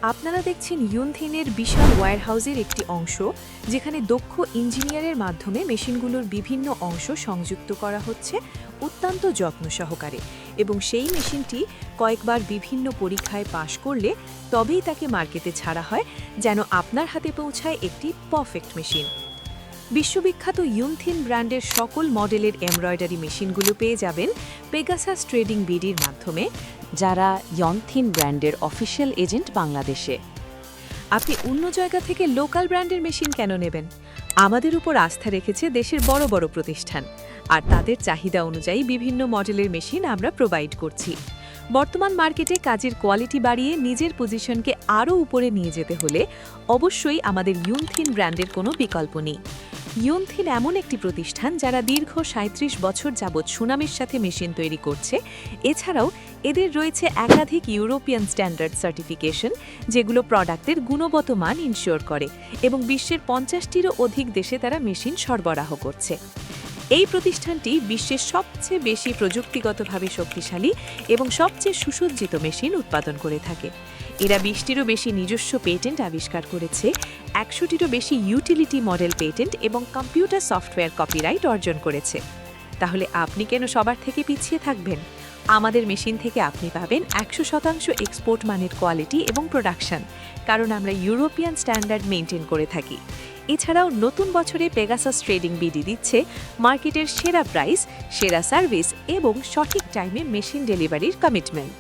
আপনারা দেখছেন ইউনথিনের বিশাল ওয়্যারহাউসের একটি অংশ, যেখানে দক্ষ ইঞ্জিনিয়ারের মাধ্যমে মেশিনগুলোর বিভিন্ন অংশ সংযুক্ত করা হচ্ছে অত্যন্ত যত্ন সহকারে, এবং সেই মেশিনটি কয়েকবার বিভিন্ন পরীক্ষায় পাশ করলে তবেই তাকে মার্কেটে ছাড়া হয়, যেন আপনার হাতে পৌঁছায় একটি পারফেক্ট মেশিন। বিশ্ববিখ্যাত ইউনথিন ব্র্যান্ডের সকল মডেলের এমব্রয়ডারি মেশিনগুলো পেয়ে যাবেন পেগাসাস ট্রেডিং বিডির মাধ্যমে, যারা ইয়নথিন ব্র্যান্ডের অফিসিয়াল এজেন্ট বাংলাদেশে। আপনি অন্য জায়গা থেকে লোকাল ব্র্যান্ডের মেশিন কেন নেবেন? আমাদের উপর আস্থা রেখেছে দেশের বড় বড় প্রতিষ্ঠান, আর তাদের চাহিদা অনুযায়ী বিভিন্ন মডেলের মেশিন আমরা প্রোভাইড করছি। বর্তমান মার্কেটে কাজের কোয়ালিটি বাড়িয়ে নিজের পজিশনকে আরও উপরে নিয়ে যেতে হলে অবশ্যই আমাদের ইউনথিন ব্র্যান্ডের কোনো বিকল্প নেই। ইউনথিন এমন একটি প্রতিষ্ঠান যারা দীর্ঘ ৩৭ বছর যাবৎ সুনামের সাথে মেশিন তৈরি করছে। এছাড়াও এদের রয়েছে একাধিক ইউরোপিয়ান স্ট্যান্ডার্ড সার্টিফিকেশন, যেগুলো প্রোডাক্টের গুণগত মান ইনশিওর করে, এবং বিশ্বের ৫০টিরও অধিক দেশে তারা মেশিন সরবরাহ করছে। এই প্রতিষ্ঠানটি বিশ্বের সবচেয়ে বেশি প্রযুক্তিগতভাবে শক্তিশালী এবং সবচেয়ে সুসজ্জিত মেশিন উৎপাদন করে থাকে। এরা ২০টিরও বেশি নিজস্ব পেটেন্ট আবিষ্কার করেছে, ১০০টিরও বেশি ইউটিলিটি মডেল পেটেন্ট এবং কম্পিউটার সফটওয়্যার কপিরাইট অর্জন করেছে। তাহলে আপনি কেন সবার থেকে পিছিয়ে থাকবেন? আমাদের মেশিন থেকে আপনি পাবেন ১০০% এক্সপোর্ট মানের কোয়ালিটি এবং প্রোডাকশন, কারণ আমরা ইউরোপিয়ান স্ট্যান্ডার্ড মেনটেন করে থাকি। এছাড়াও নতুন বছরে পেগাসাস ট্রেডিং বিডি দিচ্ছে মার্কেটের সেরা প্রাইস, সেরা সার্ভিস এবং সঠিক টাইমে মেশিন ডেলিভারির কমিটমেন্ট।